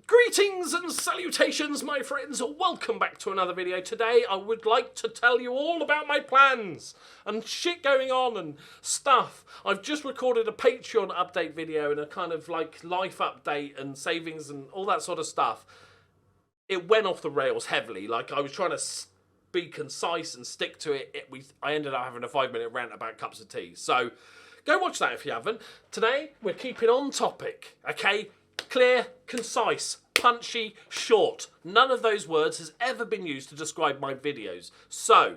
Greetings and salutations, my friends. Welcome back to another video. Today I would like to tell you all about my plans and shit going on and stuff. I've just recorded a Patreon update video and a kind of like life update and savings and all that sort of stuff. It went off the rails heavily. Like, I was trying to be concise and stick to it. I ended up having a 5-minute rant about cups of tea. So go watch that if you haven't. Today we're keeping on topic, okay? Clear, concise, punchy, short. None of those words has ever been used to describe my videos. So,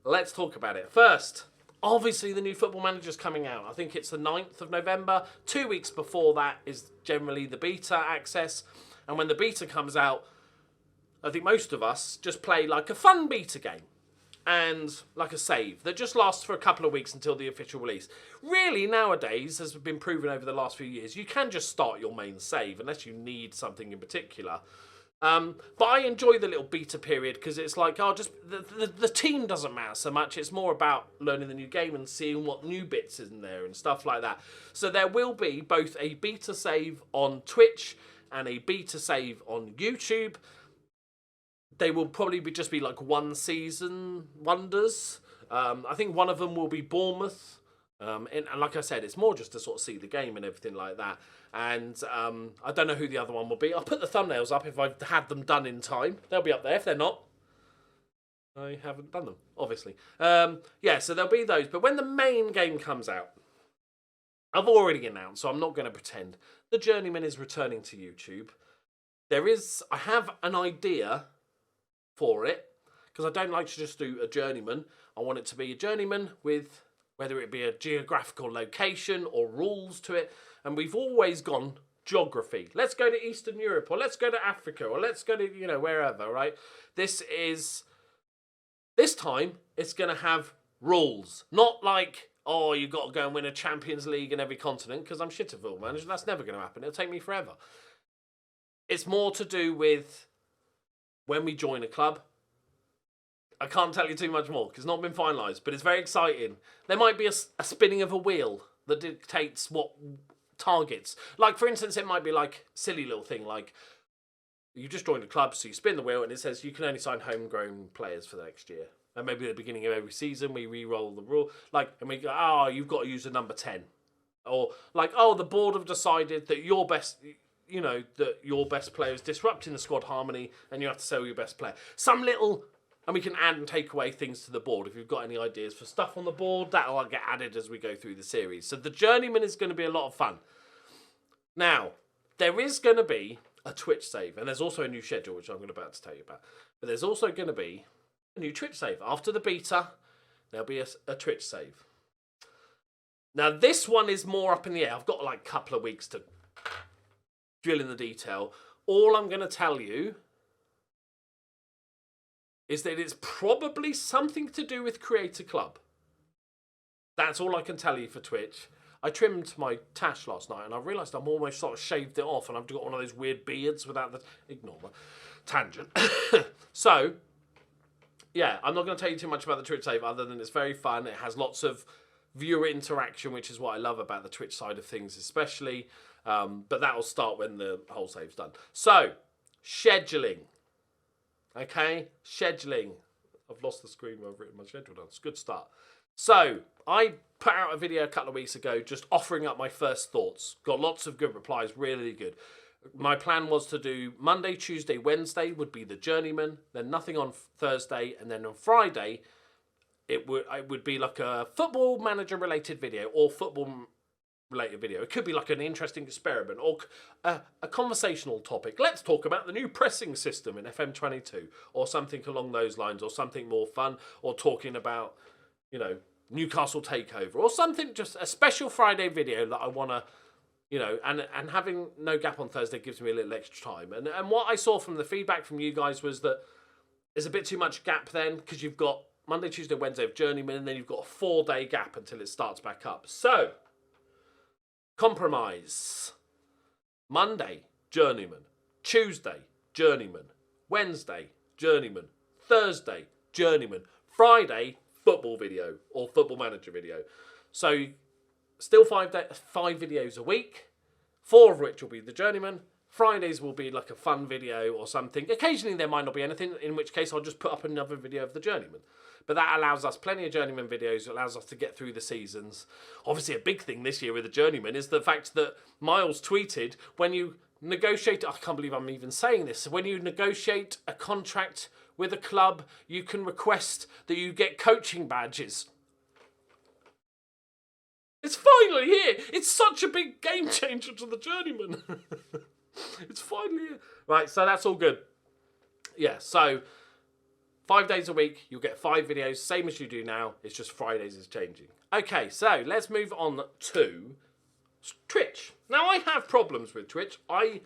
let's talk about it. First, obviously the new Football Manager's coming out. I think it's the 9th of November. 2 weeks before that is generally the beta access. And when the beta comes out, I think most of us just play like a fun beta game. And like a save that just lasts for a couple of weeks until the official release. Really, nowadays, as has been proven over the last few years, you can just start your main save unless you need something in particular. But I enjoy the little beta period because it's like, just the team doesn't matter so much. It's more about learning the new game and seeing what new bits is in there and stuff like that. So there will be both a beta save on Twitch and a beta save on YouTube. They will probably just be like one season wonders. I think one of them will be Bournemouth. And like I said, it's more just to sort of see the game and everything like that. And I don't know who the other one will be. I'll put the thumbnails up if I've had them done in time. They'll be up there. If they're not, I haven't done them, obviously. Yeah, so there'll be those. But when the main game comes out, I've already announced, so I'm not going to pretend. The Journeyman is returning to YouTube. I have an idea for it, because I don't like to just do a Journeyman. I want it to be a Journeyman with, whether it be a geographical location or rules to it, and we've always gone geography. Let's go to Eastern Europe, or let's go to Africa, or let's go to, wherever, right? This time, it's going to have rules. Not like, you've got to go and win a Champions League in every continent, because I'm shit at Football Manager. That's never going to happen. It'll take me forever. It's more to do with when we join a club. I can't tell you too much more because it's not been finalised, but it's very exciting. There might be a spinning of a wheel that dictates what targets. Like, for instance, it might be like a silly little thing like you just joined a club, so you spin the wheel and it says you can only sign homegrown players for the next year. And maybe at the beginning of every season we re-roll the rule. And we go, you've got to use a number 10. Or like, the board have decided that your best player is disrupting the squad harmony and you have to sell your best player. And we can add and take away things to the board. If you've got any ideas for stuff on the board, that'll get added as we go through the series. So the Journeyman is going to be a lot of fun. Now, there is going to be a Twitch save, and there's also a new schedule, which I'm about to tell you about. But there's also going to be a new Twitch save. After the beta, there'll be a Twitch save. Now, this one is more up in the air. I've got like a couple of weeks to drill in the detail. All I'm going to tell you is that it's probably something to do with Creator Club. That's all I can tell you for Twitch. I trimmed my tash last night and I realised I'm almost sort of shaved it off and I've got one of those weird beards without the... Ignore the tangent. So, yeah, I'm not going to tell you too much about the Twitch save other than it's very fun. It has lots of viewer interaction, which is what I love about the Twitch side of things especially. But that will start when the whole save's done. So, scheduling. Okay, scheduling. I've lost the screen where I've written my schedule down. It's a good start. So, I put out a video a couple of weeks ago just offering up my first thoughts. Got lots of good replies, really good. My plan was to do Monday, Tuesday, Wednesday would be the Journeyman, then nothing on Thursday, and then on Friday it would be like a Football Manager related video or football related video. It could be like an interesting experiment or a conversational topic. Let's talk about the new pressing system in FM22 or something along those lines, or something more fun, or talking about, Newcastle takeover or something, just a special Friday video that I want to, and having no gap on Thursday gives me a little extra time. And what I saw from the feedback from you guys was that there's a bit too much gap then because you've got Monday, Tuesday, Wednesday of Journeyman and then you've got a 4-day gap until it starts back up. So, compromise. Monday, Journeyman. Tuesday, Journeyman. Wednesday, Journeyman. Thursday, Journeyman. Friday, football video or Football Manager video. So, still 5 videos a week, 4 of which will be the Journeyman, Fridays will be like a fun video or something. Occasionally there might not be anything, in which case I'll just put up another video of the Journeyman. But that allows us plenty of Journeyman videos. It allows us to get through the seasons. Obviously, a big thing this year with the Journeyman is the fact that Miles tweeted, when you negotiate... I can't believe I'm even saying this. When you negotiate a contract with a club, you can request that you get coaching badges. It's finally here. It's such a big game changer to the Journeyman. It's finally here. Right, so that's all good. Yeah, so... 5 days a week, you'll get 5 videos, same as you do now. It's just Fridays is changing. Okay, so let's move on to Twitch. Now, I have problems with Twitch. I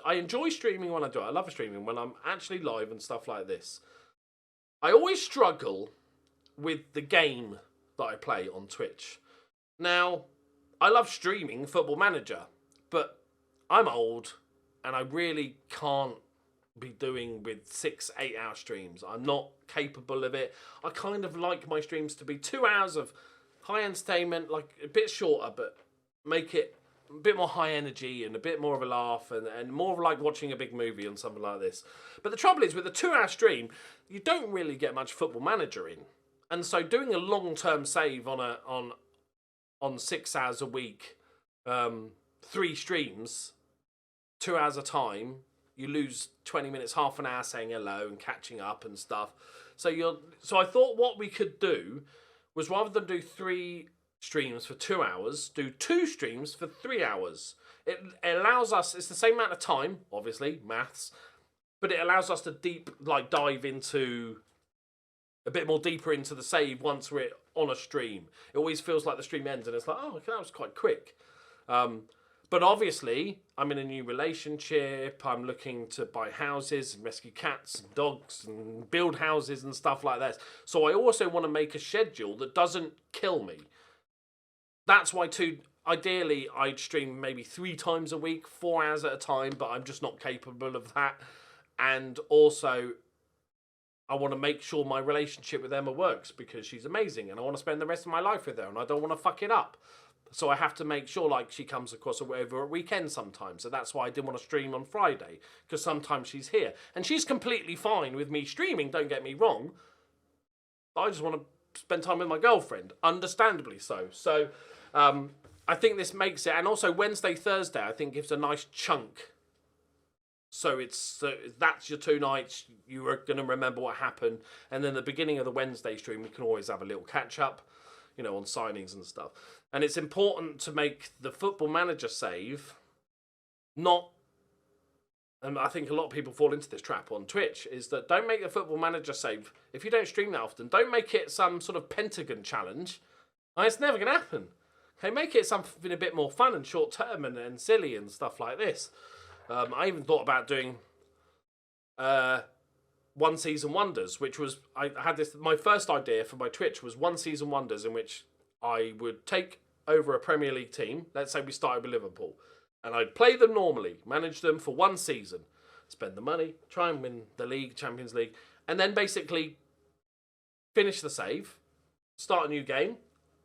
enjoy streaming when I do it. I love streaming when I'm actually live and stuff like this. I always struggle with the game that I play on Twitch. Now, I love streaming Football Manager, but I'm old and I really can't be doing with 6-8 hour streams. I'm not capable of it. I kind of like my streams to be 2 hours of high entertainment, like a bit shorter, but make it a bit more high energy and a bit more of a laugh and more like watching a big movie and something like this. But the trouble is with a 2 hour stream, you don't really get much Football Manager in. And so doing a long-term save on 6 hours a week, 3 streams, 2 hours a time, you lose 20 minutes, half an hour saying hello and catching up and stuff. So I thought what we could do was, rather than do 3 streams for 2 hours, do 2 streams for 3 hours. It allows us, it's the same amount of time, obviously, maths, but it allows us to dive into a bit more deeper into the save once we're on a stream. It always feels like the stream ends and it's like, oh, okay, that was quite quick. But obviously, I'm in a new relationship. I'm looking to buy houses and rescue cats and dogs and build houses and stuff like that. So I also want to make a schedule that doesn't kill me. That's why ideally I'd stream maybe 3 times a week, 4 hours at a time, but I'm just not capable of that. And also, I want to make sure my relationship with Emma works because she's amazing and I want to spend the rest of my life with her and I don't want to fuck it up. So I have to make sure she comes across over at weekends sometimes. So that's why I didn't want to stream on Friday, because sometimes she's here. And she's completely fine with me streaming, don't get me wrong. I just want to spend time with my girlfriend, understandably so. So I think this makes it, and also Wednesday, Thursday, I think gives a nice chunk. So that's your 2 nights, you are going to remember what happened. And then the beginning of the Wednesday stream, we can always have a little catch up, on signings and stuff. And it's important to make the Football Manager save not, and I think a lot of people fall into this trap on Twitch, is that don't make the Football Manager save, if you don't stream that often, don't make it some sort of Pentagon challenge. And it's never going to happen. Okay, make it something a bit more fun and short term and silly and stuff like this. I even thought about doing One Season Wonders, which was, I had this, my first idea for my Twitch was One Season Wonders, in which I would take over a Premier League team. Let's say we started with Liverpool, and I'd play them normally, manage them for 1 season, spend the money, try and win the league, Champions League, and then basically finish the save, start a new game,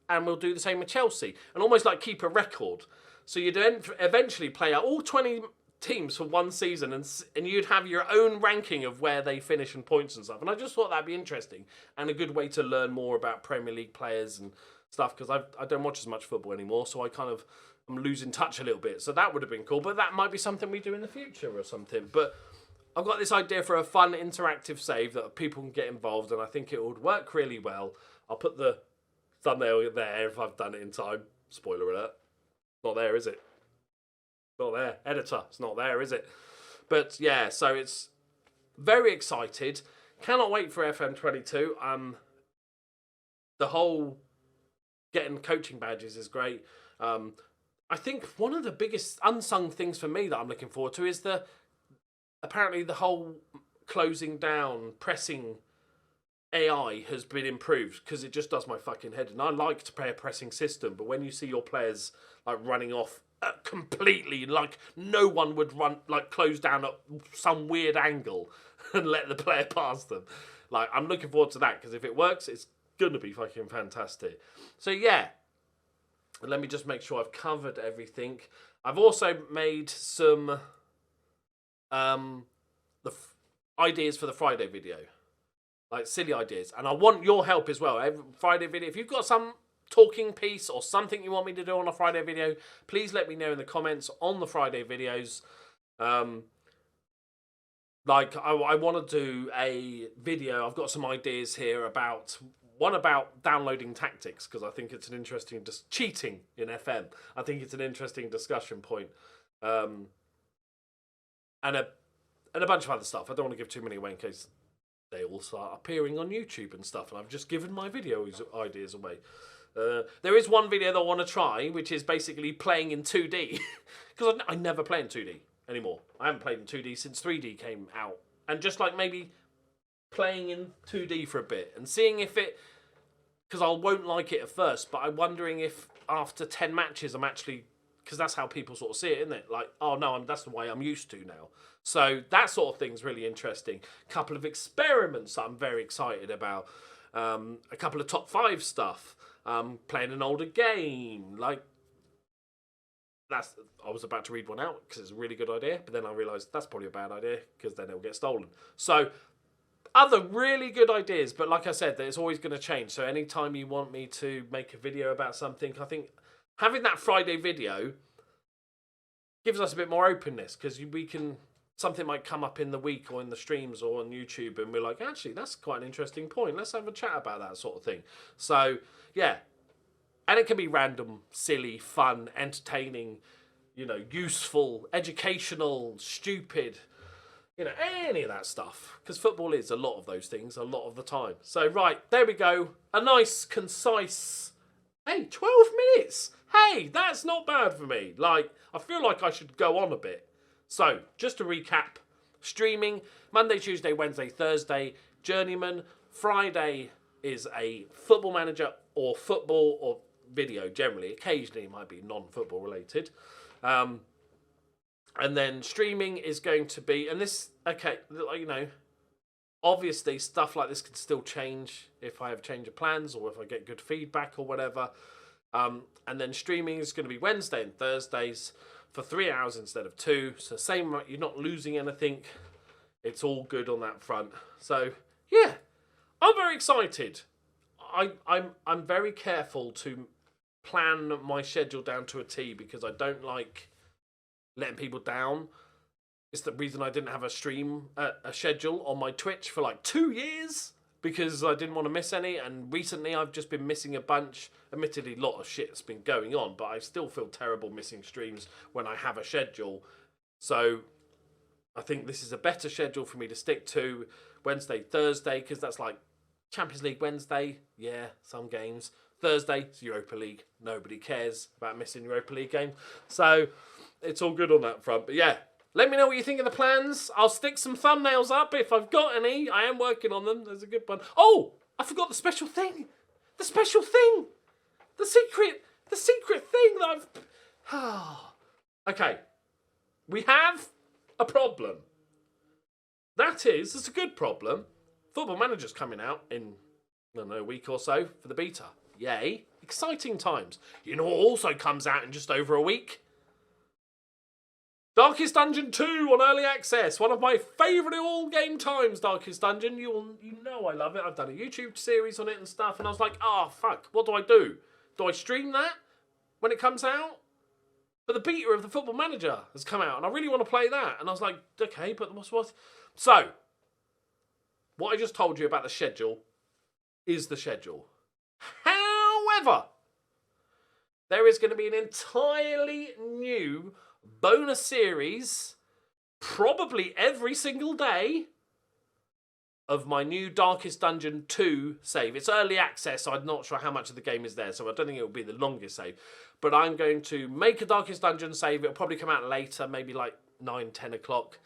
and we'll do the same with Chelsea, and almost like keep a record. So you'd eventually play out all 20 teams for 1 season, and you'd have your own ranking of where they finish and points and stuff. And I just thought that'd be interesting and a good way to learn more about Premier League players and stuff, because I don't watch as much football anymore, so I'm losing touch a little bit. So that would have been cool, but that might be something we do in the future or something. But I've got this idea for a fun interactive save that people can get involved, and I think it would work really well. I'll put the thumbnail there if I've done it in time. Spoiler alert. Not there, is it? Not there. Editor, it's not there, is it? But yeah, so it's very excited. Cannot wait for FM22. The whole getting coaching badges is great. I think one of the biggest unsung things for me that I'm looking forward to is apparently the whole closing down, pressing AI has been improved, because it just does my fucking head. And I like to play a pressing system, but when you see your players running off completely, no one would close down at some weird angle and let the player pass them. I'm looking forward to that, because if it works, it's gonna be fucking fantastic. So yeah, let me just make sure I've covered everything. I've also made some the ideas for the Friday video. Like silly ideas. And I want your help as well. Every Friday video, if you've got some talking piece or something you want me to do on a Friday video, please let me know in the comments on the Friday videos. Like I want to do a video. I've got some ideas here about downloading tactics, because I think it's an interesting cheating in FM. I think it's an interesting discussion point. And a bunch of other stuff. I don't want to give too many away in case they all start appearing on YouTube and stuff, and I've just given my video ideas away. There is one video that I want to try, which is basically playing in 2D, because I never play in 2D anymore. I haven't played in 2D since 3D came out, and just like maybe playing in 2D for a bit and seeing if it, because I won't like it at first, but I'm wondering if after 10 matches I'm actually, because that's how people sort of see it, isn't it? Like, oh no, that's the way I'm used to now. So that sort of thing's really interesting. A couple of experiments that I'm very excited about. A couple of top 5 stuff. Playing an older game. Like, I was about to read one out because it's a really good idea, but then I realised that's probably a bad idea because then it'll get stolen. So other really good ideas, but like I said, it's always going to change. So anytime you want me to make a video about something, I think having that Friday video gives us a bit more openness, because we can, something might come up in the week or in the streams or on YouTube and we're like, actually, that's quite an interesting point. Let's have a chat about that sort of thing. So, yeah. And it can be random, silly, fun, entertaining, useful, educational, stupid, any of that stuff. Because football is a lot of those things a lot of the time. So, right, there we go. A nice, concise, 12 minutes. Hey, that's not bad for me. Like, I feel like I should go on a bit. So, just to recap, streaming, Monday, Tuesday, Wednesday, Thursday, Journeyman. Friday is a football manager or football or video generally. Occasionally it might be non-football related. And then streaming is going to be, and this, okay, obviously stuff like this can still change if I have a change of plans or if I get good feedback or whatever. And then streaming is going to be Wednesday and Thursdays for 3 hours instead of 2. So same, you're not losing anything. It's all good on that front. So yeah, I'm very excited. I'm very careful to plan my schedule down to a T, because I don't like letting people down. It's the reason I didn't have a schedule on my Twitch for like 2 years, because I didn't want to miss any. And recently I've just been missing a bunch. Admittedly, a lot of shit's been going on, but I still feel terrible missing streams when I have a schedule. So I think this is a better schedule for me to stick to. Wednesday, Thursday, because that's like Champions League Wednesday. Yeah, some games. Thursday, it's Europa League. Nobody cares about missing Europa League games. So it's all good on that front. But yeah, let me know what you think of the plans. I'll stick some thumbnails up if I've got any. I am working on them. There's a good one. Oh, I forgot the special thing. The special thing. The secret thing that I've... Okay. We have a problem. It's a good problem. Football Manager's coming out in, I don't know, a week or so for the beta. Yay. Exciting times. You know what also comes out in just over a week? Darkest Dungeon 2 on Early Access. One of my favourite all game times, Darkest Dungeon. You know I love it. I've done a YouTube series on it and stuff. And I was like, oh, fuck. What do I do? Do I stream that when it comes out? But the beta of the Football Manager has come out. And I really want to play that. And I was like, okay, but what's... So, what I just told you about the schedule is the schedule. However, there is going to be an entirely new bonus series, probably every single day, of my new Darkest Dungeon 2 save. It's early access, so I'm not sure how much of the game is there, so I don't think it will be the longest save. But I'm going to make a Darkest Dungeon save. It'll probably come out later, maybe like 9, 10 o'clock.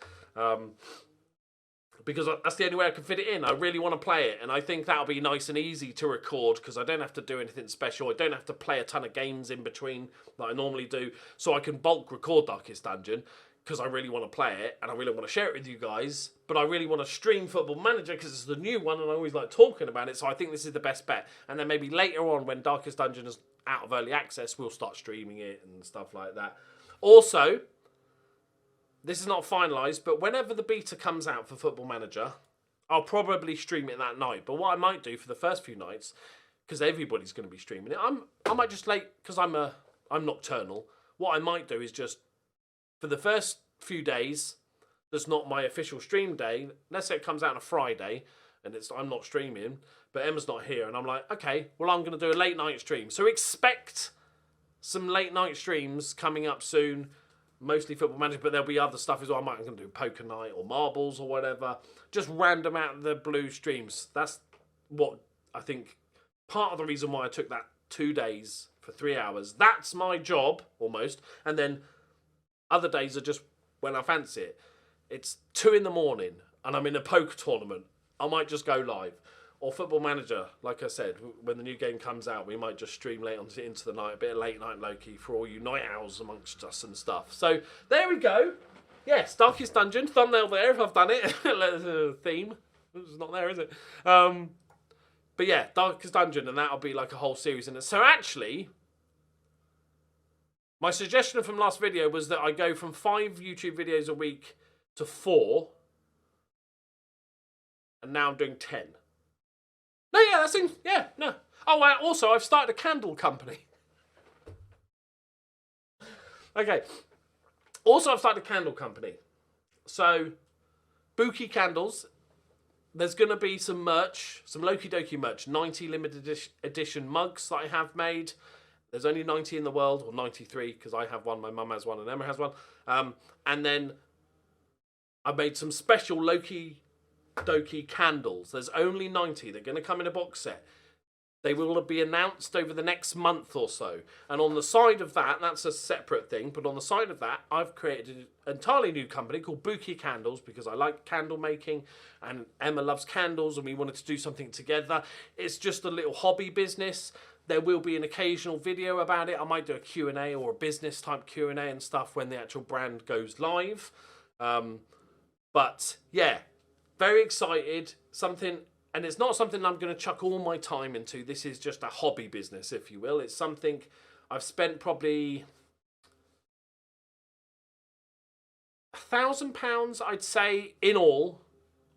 Because that's the only way I can fit it in. I really want to play it, and I think that'll be nice and easy to record, because I don't have to do anything special. I don't have to play a ton of games in between like I normally do, so I can bulk record Darkest Dungeon, because I really want to play it, and I really want to share it with you guys, but I really want to stream Football Manager, because it's the new one, and I always like talking about it, so I think this is the best bet. And then maybe later on, when Darkest Dungeon is out of early access, we'll start streaming it and stuff like that. Also, this is not finalised, but whenever the beta comes out for Football Manager, I'll probably stream it that night. But what I might do for the first few nights, because everybody's going to be streaming it, I might just because I'm nocturnal. What I might do is just for the first few days, that's not my official stream day. Let's say it comes out on a Friday, and I'm not streaming, but Emma's not here, and I'm like, okay, well I'm going to do a late night stream. So expect some late night streams coming up soon. Mostly Football Manager, but there'll be other stuff as well. I'm going to do poker night or marbles or whatever. Just random out of the blue streams. That's what I think part of the reason why I took that 2 days for 3 hours. That's my job, almost. And then other days are just when I fancy it. It's 2 in the morning and I'm in a poker tournament. I might just go live. Or Football Manager, like I said, when the new game comes out, we might just stream late into the night, a bit of late night Loki for all you night owls amongst us and stuff. So there we go. Yes, Darkest Dungeon, thumbnail there if I've done it. Theme. It's not there, is it? But yeah, Darkest Dungeon, and that'll be like a whole series in it. So actually, my suggestion from last video was that I go from 5 YouTube videos a week to 4, and now I'm doing 10. No, yeah, that seems, yeah, no. Oh, also, I've started a candle company. Okay. Also, I've started a candle company. So, Doki candles. There's going to be some merch, some Loki Doki merch. 90 limited edition mugs that I have made. There's only 90 in the world, or 93, because I have one, my mum has one, and Emma has one. And then I made some special Loki Doki candles. There's only 90. They're going to come in a box set. They will be announced over the next month or so. And on the side of that, that's a separate thing, but on the side of that, I've created an entirely new company called Doki Candles because I like candle making and Emma loves candles and we wanted to do something together. It's just a little hobby business. There will be an occasional video about it. I might do a Q&A or a business type Q&A and stuff when the actual brand goes live. But yeah, very excited. And it's not something I'm going to chuck all my time into. This is just a hobby business, if you will. It's something I've spent probably £1,000, I'd say, in all,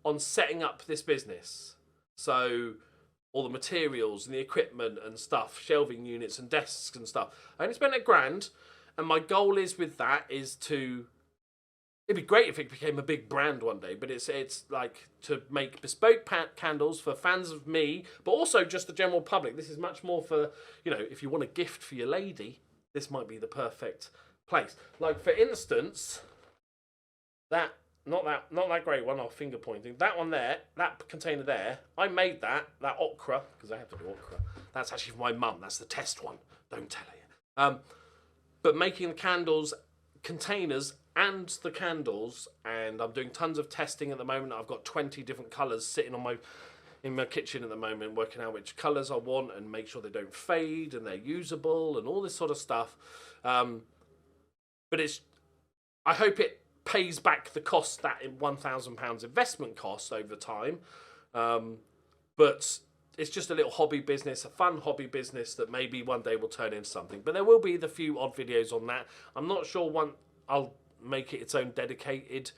on setting up this business. So all the materials and the equipment and stuff, shelving units and desks and stuff. I only spent £1,000, and my goal is with that is to... It'd be great if it became a big brand one day, but it's like to make bespoke candles for fans of me, but also just the general public. This is much more for, you know, if you want a gift for your lady, this might be the perfect place. Like, for instance, not that great one, I'll finger pointing. That one there, that container there, I made that ochre, because I have to do ochre. That's actually for my mum. That's the test one. Don't tell her. But making the candles, containers, and the candles, and I'm doing tons of testing at the moment. I've got 20 different colours sitting in my kitchen at the moment, working out which colours I want and make sure they don't fade and they're usable and all this sort of stuff. But I hope it pays back the cost, that £1,000 investment cost over time. But it's just a little hobby business, a fun hobby business that maybe one day will turn into something. But there will be the few odd videos on that. I'm not sure I'll make it its own dedicated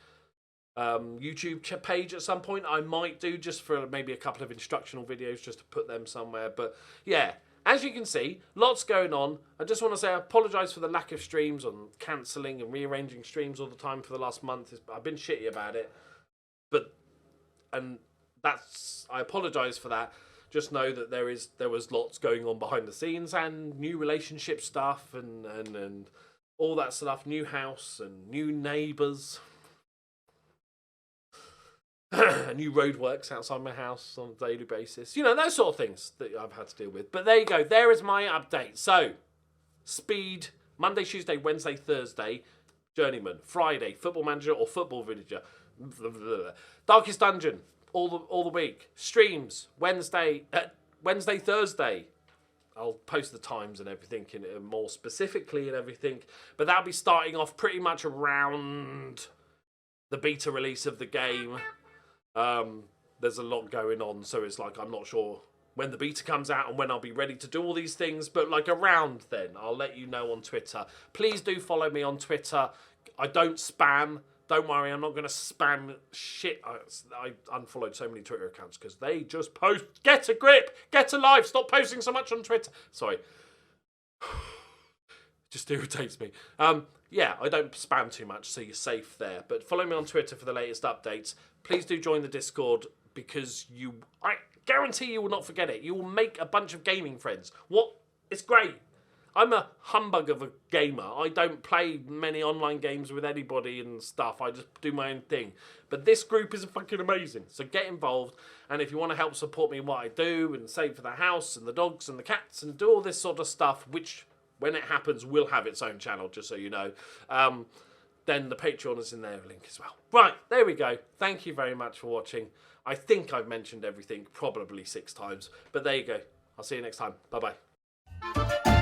YouTube page at some point. I might do, just for maybe a couple of instructional videos, just to put them somewhere. But yeah, as you can see, lots going on. I just want to say I apologise for the lack of streams, on cancelling and rearranging streams all the time for the last month. I've been shitty about it, I apologise for that. Just know that there was lots going on behind the scenes, and new relationship stuff and all that stuff, new house and new neighbours. New roadworks outside my house on a daily basis. You know, those sort of things that I've had to deal with. But there you go. There is my update. So, Speed, Monday, Tuesday, Wednesday, Thursday, Journeyman. Friday, Football Manager or Football Villager. Darkest Dungeon, all the week. Streams, Wednesday, Thursday. I'll post the times and everything more specifically and everything. But that'll be starting off pretty much around the beta release of the game. There's a lot going on, so it's like I'm not sure when the beta comes out and when I'll be ready to do all these things. But like around then, I'll let you know on Twitter. Please do follow me on Twitter. I don't spam. Don't worry, I'm not going to spam shit. I unfollowed so many Twitter accounts because they just post. Get a grip. Get a life. Stop posting so much on Twitter. Sorry. Just irritates me. Yeah, I don't spam too much, so you're safe there. But follow me on Twitter for the latest updates. Please do join the Discord because I guarantee you will not forget it. You will make a bunch of gaming friends. It's great. I'm a humbug of a gamer. I don't play many online games with anybody and stuff. I just do my own thing. But this group is fucking amazing. So get involved. And if you want to help support me in what I do and save for the house and the dogs and the cats and do all this sort of stuff, which when it happens will have its own channel, just so you know, then the Patreon is in there, link as well. Right, there we go. Thank you very much for watching. I think I've mentioned everything, probably 6 times. But there you go. I'll see you next time. Bye-bye.